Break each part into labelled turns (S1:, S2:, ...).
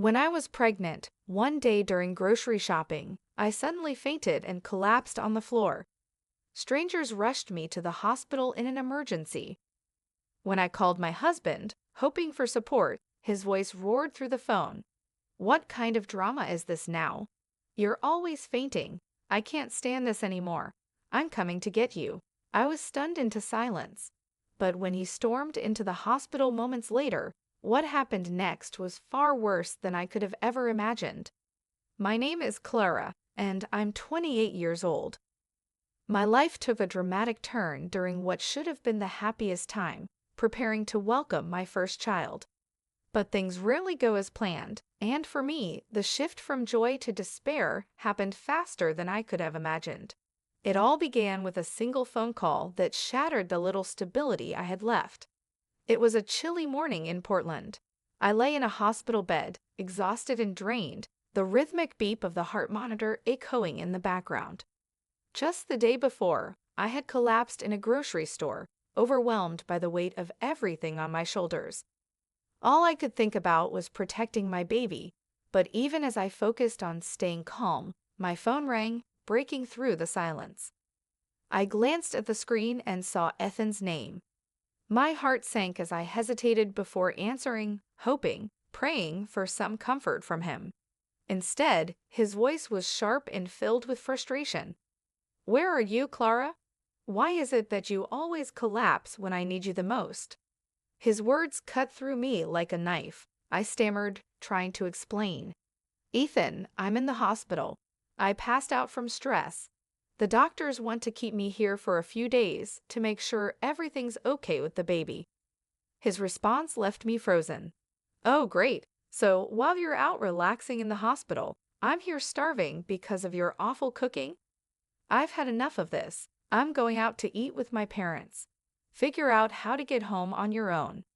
S1: When I was pregnant, one day during grocery shopping, I suddenly fainted and collapsed on the floor. Strangers rushed me to the hospital in an emergency. When I called my husband, hoping for support, his voice roared through the phone. "What kind of drama is this now? You're always fainting. I can't stand this anymore. I'm coming to get you." I was stunned into silence. But when he stormed into the hospital moments later, what happened next was far worse than I could have ever imagined. My name is Clara, and I'm 28 years old. My life took a dramatic turn during what should have been the happiest time, preparing to welcome my first child. But things rarely go as planned, and for me, the shift from joy to despair happened faster than I could have imagined. It all began with a single phone call that shattered the little stability I had left. It was a chilly morning in Portland. I lay in a hospital bed, exhausted and drained, the rhythmic beep of the heart monitor echoing in the background. Just the day before, I had collapsed in a grocery store, overwhelmed by the weight of everything on my shoulders. All I could think about was protecting my baby, but even as I focused on staying calm, my phone rang, breaking through the silence. I glanced at the screen and saw Ethan's name. My heart sank as I hesitated before answering, hoping, praying for some comfort from him. Instead, his voice was sharp and filled with frustration. "Where are you, Clara? Why is it that you always collapse when I need you the most?" His words cut through me like a knife. I stammered, trying to explain. "Ethan, I'm in the hospital. I passed out from stress. The doctors want to keep me here for a few days to make sure everything's okay with the baby." His response left me frozen. "Oh, great. So while you're out relaxing in the hospital, I'm here starving because of your awful cooking? I've had enough of this. I'm going out to eat with my parents. Figure out how to get home on your own."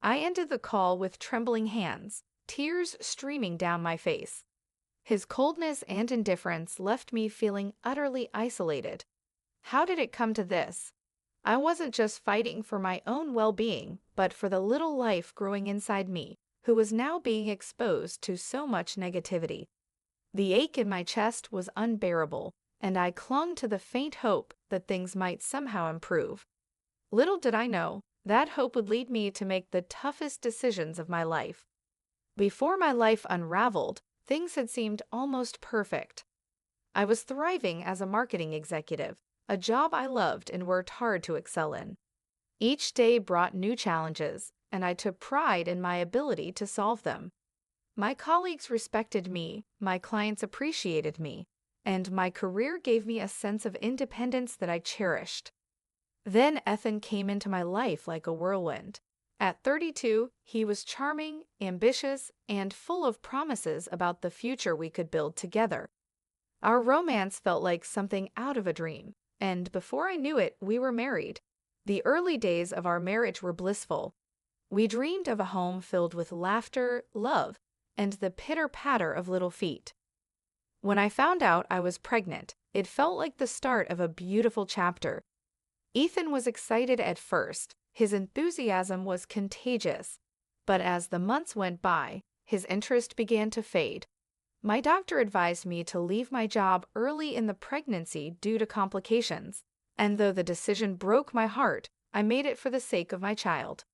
S1: I ended the call with trembling hands, tears streaming down my face. His coldness and indifference left me feeling utterly isolated. How did it come to this? I wasn't just fighting for my own well-being, but for the little life growing inside me, who was now being exposed to so much negativity. The ache in my chest was unbearable, and I clung to the faint hope that things might somehow improve. Little did I know, that hope would lead me to make the toughest decisions of my life. Before my life unraveled, things had seemed almost perfect. I was thriving as a marketing executive, a job I loved and worked hard to excel in. Each day brought new challenges, and I took pride in my ability to solve them. My colleagues respected me, my clients appreciated me, and my career gave me a sense of independence that I cherished. Then Ethan came into my life like a whirlwind. At 32, he was charming, ambitious, and full of promises about the future we could build together. Our romance felt like something out of a dream, and before I knew it, we were married. The early days of our marriage were blissful. We dreamed of a home filled with laughter, love, and the pitter-patter of little feet. When I found out I was pregnant, it felt like the start of a beautiful chapter. Ethan was excited at first. His enthusiasm was contagious. But as the months went by, his interest began to fade. My doctor advised me to leave my job early in the pregnancy due to complications, and though the decision broke my heart, I made it for the sake of my child.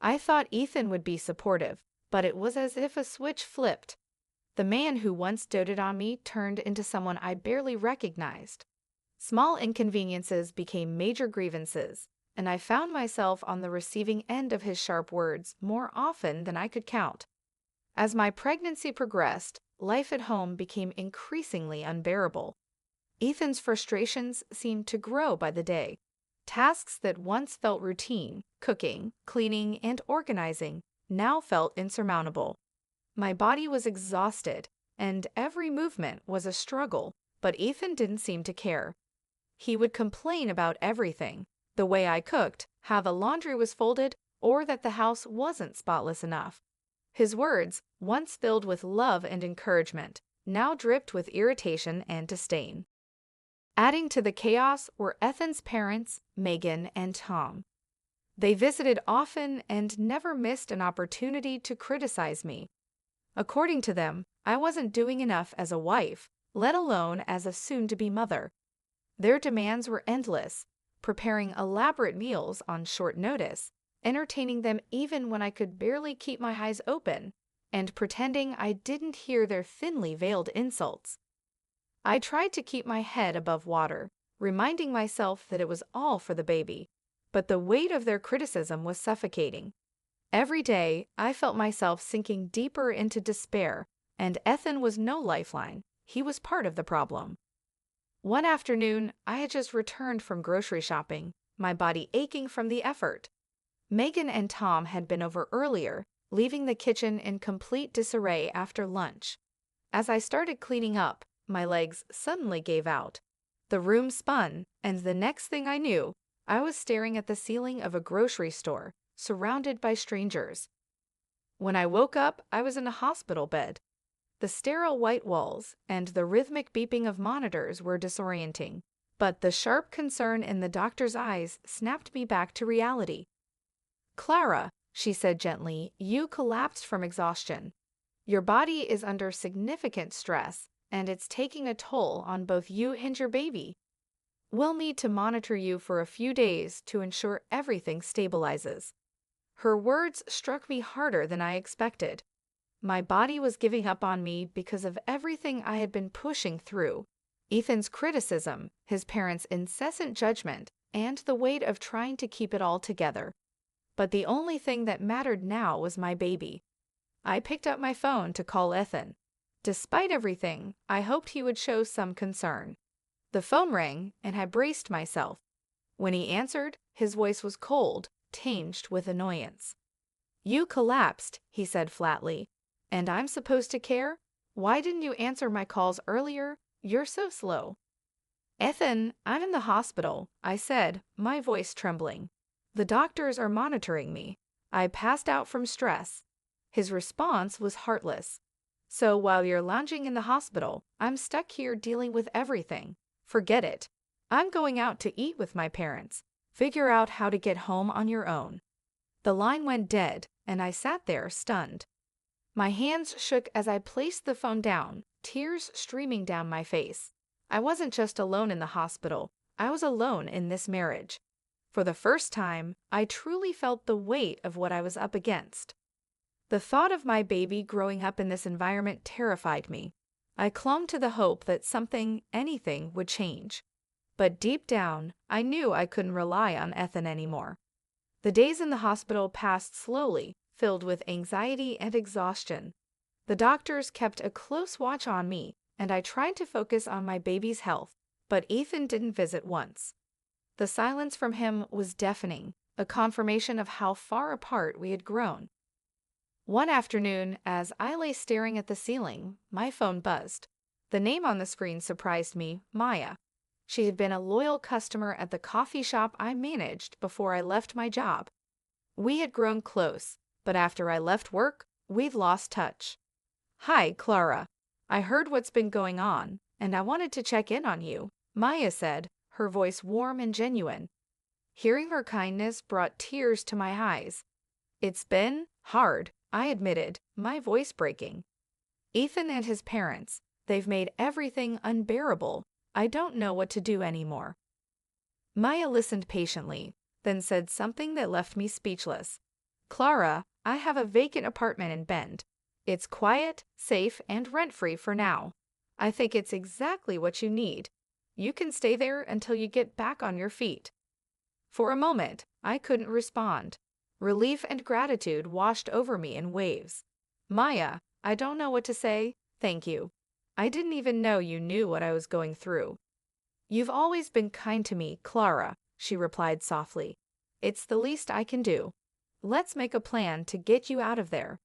S1: I thought Ethan would be supportive, but it was as if a switch flipped. The man who once doted on me turned into someone I barely recognized. Small inconveniences became major grievances, and I found myself on the receiving end of his sharp words more often than I could count. As my pregnancy progressed, life at home became increasingly unbearable. Ethan's frustrations seemed to grow by the day. Tasks that once felt routine, cooking, cleaning, and organizing, now felt insurmountable. My body was exhausted, and every movement was a struggle, but Ethan didn't seem to care. He would complain about everything: the way I cooked, how the laundry was folded, or that the house wasn't spotless enough. His words, once filled with love and encouragement, now dripped with irritation and disdain. Adding to the chaos were Ethan's parents, Megan and Tom. They visited often and never missed an opportunity to criticize me. According to them, I wasn't doing enough as a wife, let alone as a soon-to-be mother. Their demands were endless, preparing elaborate meals on short notice, entertaining them even when I could barely keep my eyes open, and pretending I didn't hear their thinly veiled insults. I tried to keep my head above water, reminding myself that it was all for the baby, but the weight of their criticism was suffocating. Every day, I felt myself sinking deeper into despair, and Ethan was no lifeline. He was part of the problem. One afternoon, I had just returned from grocery shopping, my body aching from the effort. Megan and Tom had been over earlier, leaving the kitchen in complete disarray after lunch. As I started cleaning up, my legs suddenly gave out. The room spun, and the next thing I knew, I was staring at the ceiling of a grocery store, surrounded by strangers. When I woke up, I was in a hospital bed. The sterile white walls and the rhythmic beeping of monitors were disorienting, but the sharp concern in the doctor's eyes snapped me back to reality. "Clara," she said gently, "you collapsed from exhaustion. Your body is under significant stress, and it's taking a toll on both you and your baby. We'll need to monitor you for a few days to ensure everything stabilizes." Her words struck me harder than I expected. My body was giving up on me because of everything I had been pushing through. Ethan's criticism, his parents' incessant judgment, and the weight of trying to keep it all together. But the only thing that mattered now was my baby. I picked up my phone to call Ethan. Despite everything, I hoped he would show some concern. The phone rang, and I braced myself. When he answered, his voice was cold, tinged with annoyance. "You collapsed," he said flatly. "And I'm supposed to care? Why didn't you answer my calls earlier? You're so slow." "Ethan, I'm in the hospital," I said, my voice trembling. "The doctors are monitoring me. I passed out from stress." His response was heartless. "So while you're lounging in the hospital, I'm stuck here dealing with everything. Forget it. I'm going out to eat with my parents. Figure out how to get home on your own." The line went dead, and I sat there stunned. My hands shook as I placed the phone down, tears streaming down my face. I wasn't just alone in the hospital. I was alone in this marriage. For the first time, I truly felt the weight of what I was up against. The thought of my baby growing up in this environment terrified me. I clung to the hope that something, anything, would change. But deep down, I knew I couldn't rely on Ethan anymore. The days in the hospital passed slowly, filled with anxiety and exhaustion. The doctors kept a close watch on me, and I tried to focus on my baby's health, but Ethan didn't visit once. The silence from him was deafening, a confirmation of how far apart we had grown. One afternoon, as I lay staring at the ceiling, my phone buzzed. The name on the screen surprised me, Maya. She had been a loyal customer at the coffee shop I managed before I left my job. We had grown close, but after I left work, we'd lost touch. "Hi, Clara. I heard what's been going on, and I wanted to check in on you," Maya said, her voice warm and genuine. Hearing her kindness brought tears to my eyes. "It's been hard," I admitted, my voice breaking. "Ethan and his parents, they've made everything unbearable. I don't know what to do anymore." Maya listened patiently, then said something that left me speechless. "Clara, I have a vacant apartment in Bend. It's quiet, safe, and rent-free for now. I think it's exactly what you need. You can stay there until you get back on your feet." For a moment, I couldn't respond. Relief and gratitude washed over me in waves. "Maya, I don't know what to say. Thank you. I didn't even know you knew what I was going through." "You've always been kind to me, Clara," she replied softly. "It's the least I can do. Let's make a plan to get you out of there."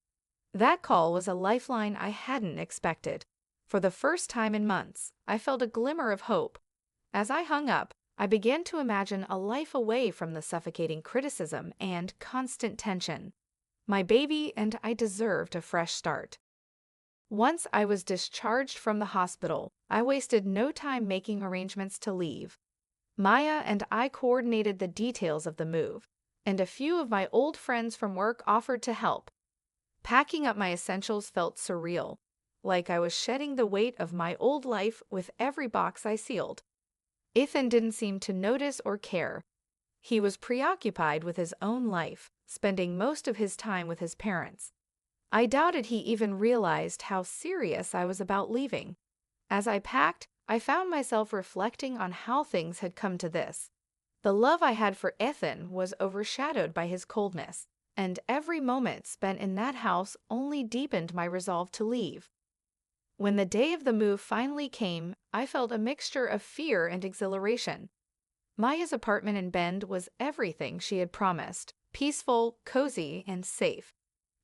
S1: That call was a lifeline I hadn't expected. For the first time in months, I felt a glimmer of hope. As I hung up, I began to imagine a life away from the suffocating criticism and constant tension. My baby and I deserved a fresh start. Once I was discharged from the hospital, I wasted no time making arrangements to leave. Maya and I coordinated the details of the move, and a few of my old friends from work offered to help. Packing up my essentials felt surreal, like I was shedding the weight of my old life with every box I sealed. Ethan didn't seem to notice or care. He was preoccupied with his own life, spending most of his time with his parents. I doubted he even realized how serious I was about leaving. As I packed, I found myself reflecting on how things had come to this. The love I had for Ethan was overshadowed by his coldness, and every moment spent in that house only deepened my resolve to leave. When the day of the move finally came, I felt a mixture of fear and exhilaration. Maya's apartment in Bend was everything she had promised: peaceful, cozy, and safe.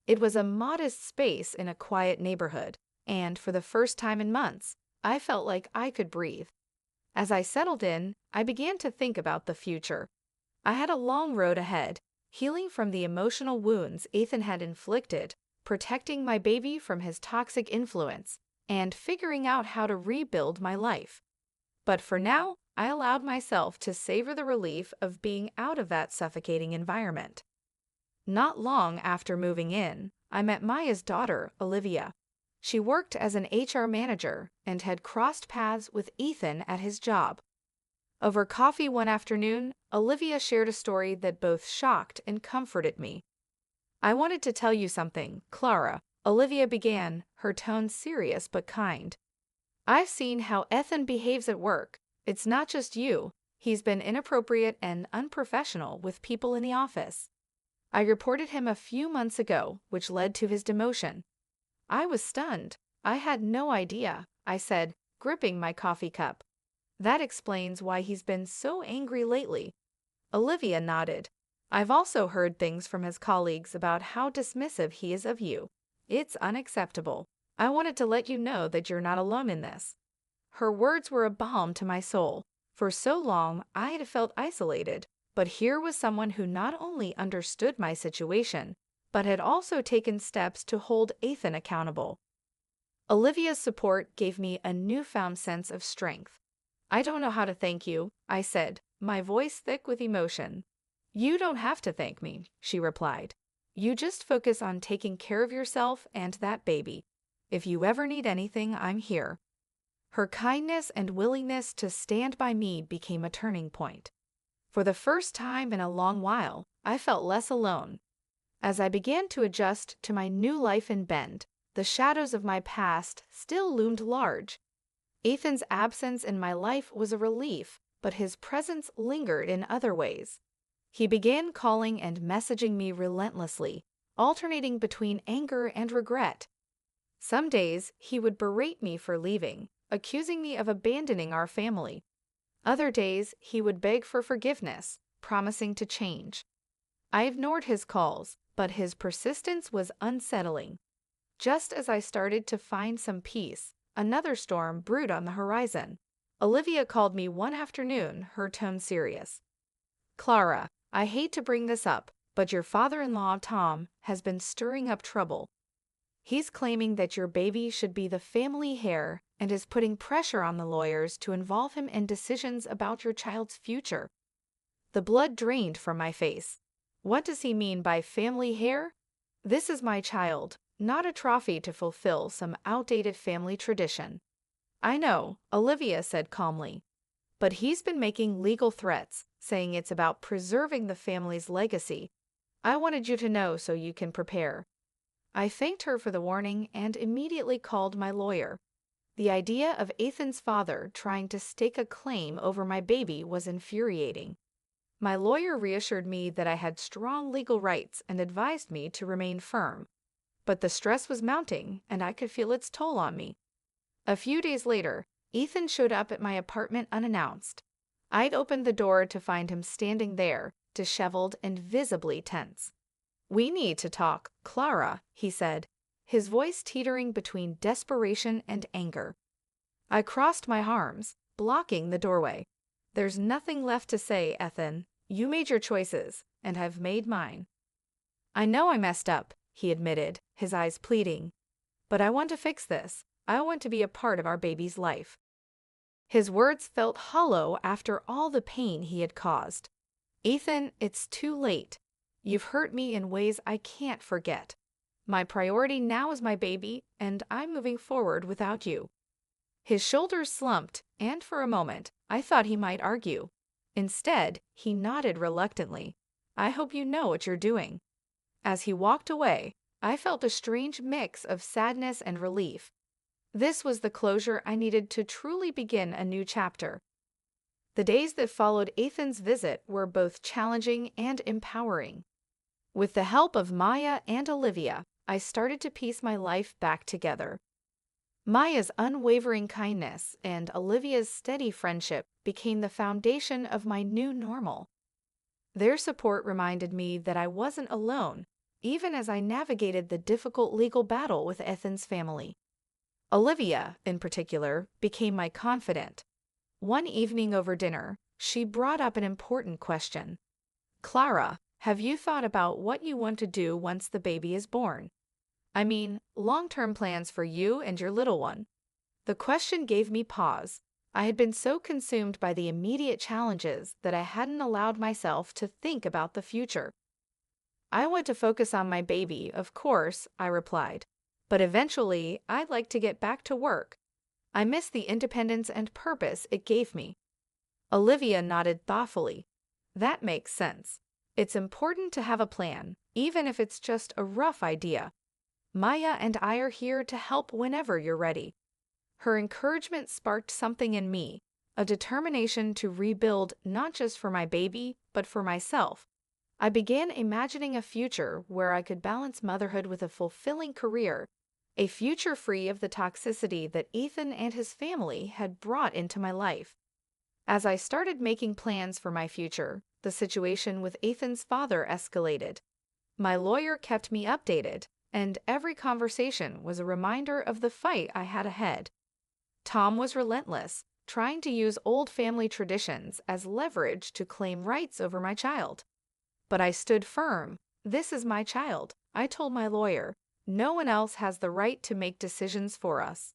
S1: It was a modest space in a quiet neighborhood, and for the first time in months, I felt like I could breathe. As I settled in, I began to think about the future. I had a long road ahead, healing from the emotional wounds Ethan had inflicted, protecting my baby from his toxic influence, and figuring out how to rebuild my life. But for now, I allowed myself to savor the relief of being out of that suffocating environment. Not long after moving in, I met Maya's daughter, Olivia. She worked as an HR manager and had crossed paths with Ethan at his job. Over coffee one afternoon, Olivia shared a story that both shocked and comforted me. "I wanted to tell you something, Clara," Olivia began, her tone serious but kind. "I've seen how Ethan behaves at work. It's not just you. He's been inappropriate and unprofessional with people in the office. I reported him a few months ago, which led to his demotion." I was stunned. "I had no idea," I said, gripping my coffee cup. "That explains why he's been so angry lately." Olivia nodded. "I've also heard things from his colleagues about how dismissive he is of you. It's unacceptable. I wanted to let you know that you're not alone in this." Her words were a balm to my soul. For so long, I had felt isolated, but here was someone who not only understood my situation, but had also taken steps to hold Ethan accountable. Olivia's support gave me a newfound sense of strength. "I don't know how to thank you," I said, my voice thick with emotion. "You don't have to thank me," she replied. "You just focus on taking care of yourself and that baby. If you ever need anything, I'm here." Her kindness and willingness to stand by me became a turning point. For the first time in a long while, I felt less alone. As I began to adjust to my new life in Bend, the shadows of my past still loomed large. Ethan's absence in my life was a relief, but his presence lingered in other ways. He began calling and messaging me relentlessly, alternating between anger and regret. Some days he would berate me for leaving, accusing me of abandoning our family. Other days he would beg for forgiveness, promising to change. I ignored his calls, but his persistence was unsettling. Just as I started to find some peace, another storm brewed on the horizon. Olivia called me one afternoon, her tone serious. "Clara, I hate to bring this up, but your father-in-law, Tom, has been stirring up trouble. He's claiming that your baby should be the family heir and is putting pressure on the lawyers to involve him in decisions about your child's future." The blood drained from my face. What does he mean by family heir? This is my child, not a trophy to fulfill some outdated family tradition. "I know," Olivia said calmly. "But he's been making legal threats, saying it's about preserving the family's legacy. I wanted you to know so you can prepare." I thanked her for the warning and immediately called my lawyer. The idea of Ethan's father trying to stake a claim over my baby was infuriating. My lawyer reassured me that I had strong legal rights and advised me to remain firm. But the stress was mounting, and I could feel its toll on me. A few days later, Ethan showed up at my apartment unannounced. I'd opened the door to find him standing there, disheveled and visibly tense. "We need to talk, Clara," he said, his voice teetering between desperation and anger. I crossed my arms, blocking the doorway. "There's nothing left to say, Ethan. You made your choices, and I've made mine." "I know I messed up," he admitted, his eyes pleading. "But I want to fix this. I want to be a part of our baby's life." His words felt hollow after all the pain he had caused. "Ethan, it's too late. You've hurt me in ways I can't forget. My priority now is my baby, and I'm moving forward without you." His shoulders slumped, and for a moment, I thought he might argue. Instead, he nodded reluctantly. "I hope you know what you're doing." As he walked away, I felt a strange mix of sadness and relief. This was the closure I needed to truly begin a new chapter. The days that followed Ethan's visit were both challenging and empowering. With the help of Maya and Olivia, I started to piece my life back together. Maya's unwavering kindness and Olivia's steady friendship became the foundation of my new normal. Their support reminded me that I wasn't alone, even as I navigated the difficult legal battle with Ethan's family. Olivia, in particular, became my confidant. One evening over dinner, she brought up an important question. "Clara, have you thought about what you want to do once the baby is born? I mean, long-term plans for you and your little one." The question gave me pause. I had been so consumed by the immediate challenges that I hadn't allowed myself to think about the future. "I want to focus on my baby, of course," I replied. "But eventually, I'd like to get back to work. I miss the independence and purpose it gave me." Olivia nodded thoughtfully. "That makes sense. It's important to have a plan, even if it's just a rough idea. Maya and I are here to help whenever you're ready." Her encouragement sparked something in me, a determination to rebuild not just for my baby, but for myself. I began imagining a future where I could balance motherhood with a fulfilling career, a future free of the toxicity that Ethan and his family had brought into my life. As I started making plans for my future, the situation with Ethan's father escalated. My lawyer kept me updated, and every conversation was a reminder of the fight I had ahead. Tom was relentless, trying to use old family traditions as leverage to claim rights over my child. But I stood firm. "This is my child," I told my lawyer. "No one else has the right to make decisions for us."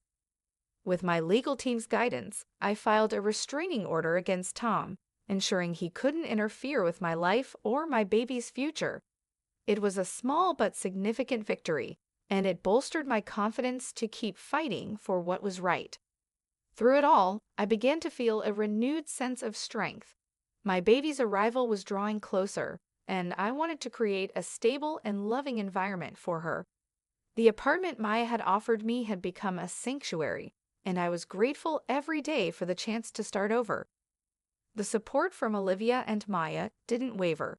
S1: With my legal team's guidance, I filed a restraining order against Tom, ensuring he couldn't interfere with my life or my baby's future. It was a small but significant victory, and it bolstered my confidence to keep fighting for what was right. Through it all, I began to feel a renewed sense of strength. My baby's arrival was drawing closer, and I wanted to create a stable and loving environment for her. The apartment Maya had offered me had become a sanctuary, and I was grateful every day for the chance to start over. The support from Olivia and Maya didn't waver.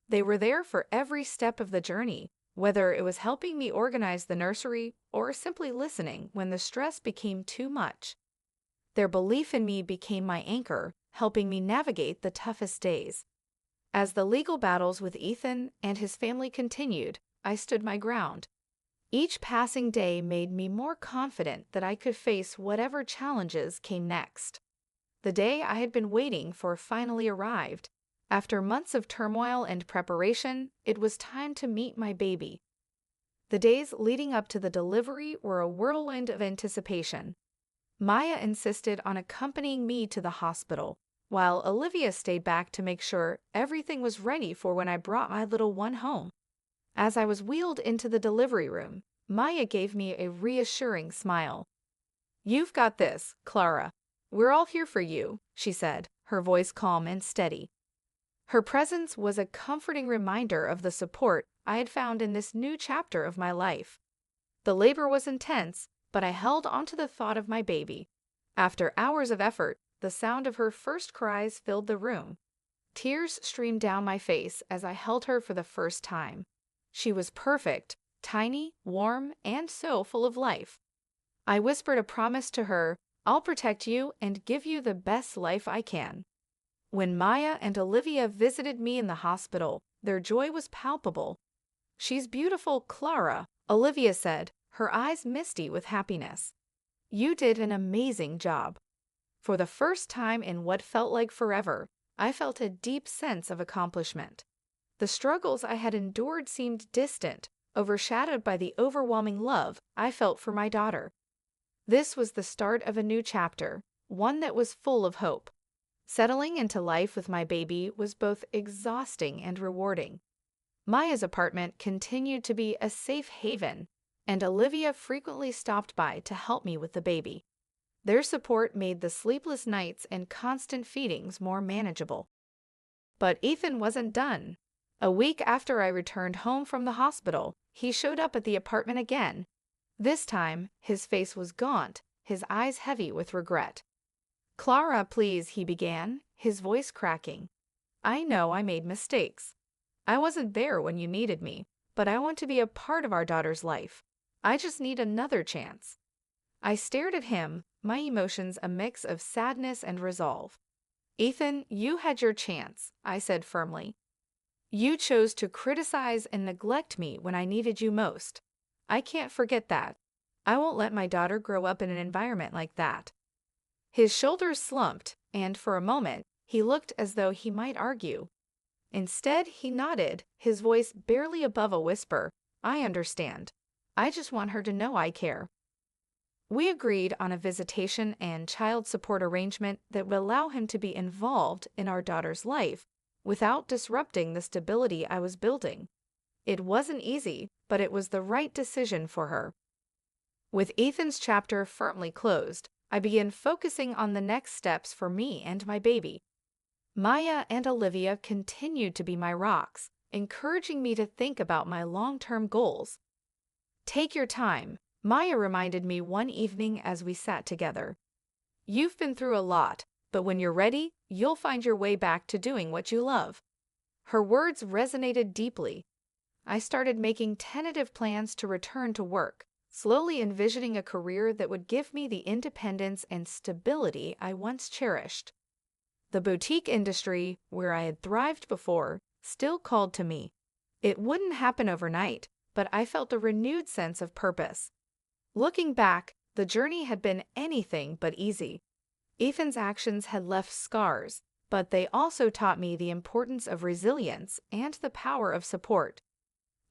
S1: They were there for every step of the journey, whether it was helping me organize the nursery or simply listening when the stress became too much. Their belief in me became my anchor, helping me navigate the toughest days. As the legal battles with Ethan and his family continued, I stood my ground. Each passing day made me more confident that I could face whatever challenges came next. The day I had been waiting for finally arrived. After months of turmoil and preparation, it was time to meet my baby. The days leading up to the delivery were a whirlwind of anticipation. Maya insisted on accompanying me to the hospital, while Olivia stayed back to make sure everything was ready for when I brought my little one home. As I was wheeled into the delivery room, Maya gave me a reassuring smile. "You've got this, Clara. We're all here for you," she said, her voice calm and steady. Her presence was a comforting reminder of the support I had found in this new chapter of my life. The labor was intense, but I held onto the thought of my baby. After hours of effort, the sound of her first cries filled the room. Tears streamed down my face as I held her for the first time. She was perfect, tiny, warm, and so full of life. I whispered a promise to her, "I'll protect you and give you the best life I can." When Maya and Olivia visited me in the hospital, their joy was palpable. "She's beautiful, Clara," Olivia said, her eyes misty with happiness. "You did an amazing job." For the first time in what felt like forever, I felt a deep sense of accomplishment. The struggles I had endured seemed distant, overshadowed by the overwhelming love I felt for my daughter. This was the start of a new chapter, one that was full of hope. Settling into life with my baby was both exhausting and rewarding. Maya's apartment continued to be a safe haven, and Olivia frequently stopped by to help me with the baby. Their support made the sleepless nights and constant feedings more manageable. But Ethan wasn't done. A week after I returned home from the hospital, he showed up at the apartment again. This time, his face was gaunt, his eyes heavy with regret. "Clara, please," he began, his voice cracking. "I know I made mistakes. I wasn't there when you needed me, but I want to be a part of our daughter's life. I just need another chance." I stared at him, my emotions a mix of sadness and resolve. "Ethan, you had your chance," I said firmly. "You chose to criticize and neglect me when I needed you most. I can't forget that. I won't let my daughter grow up in an environment like that." His shoulders slumped, and for a moment, he looked as though he might argue. Instead, he nodded, his voice barely above a whisper. "I understand. I just want her to know I care." We agreed on a visitation and child support arrangement that would allow him to be involved in our daughter's life without disrupting the stability I was building. It wasn't easy, but it was the right decision for her. With Ethan's chapter firmly closed, I began focusing on the next steps for me and my baby. Maya and Olivia continued to be my rocks, encouraging me to think about my long-term goals. "Take your time," Maya reminded me one evening as we sat together. "You've been through a lot, but when you're ready, you'll find your way back to doing what you love." Her words resonated deeply. I started making tentative plans to return to work, slowly envisioning a career that would give me the independence and stability I once cherished. The boutique industry, where I had thrived before, still called to me. It wouldn't happen overnight, but I felt a renewed sense of purpose. Looking back, the journey had been anything but easy. Ethan's actions had left scars, but they also taught me the importance of resilience and the power of support.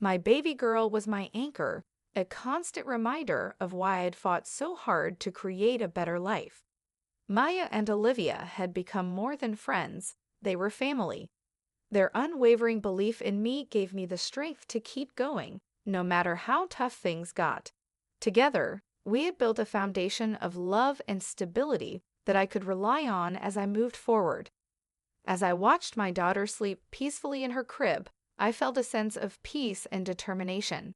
S1: My baby girl was my anchor, a constant reminder of why I'd fought so hard to create a better life. Maya and Olivia had become more than friends, they were family. Their unwavering belief in me gave me the strength to keep going, no matter how tough things got. Together, we had built a foundation of love and stability that I could rely on as I moved forward. As I watched my daughter sleep peacefully in her crib, I felt a sense of peace and determination.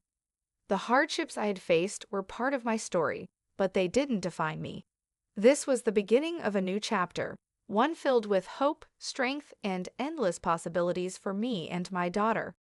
S1: The hardships I had faced were part of my story, but they didn't define me. This was the beginning of a new chapter, one filled with hope, strength, and endless possibilities for me and my daughter.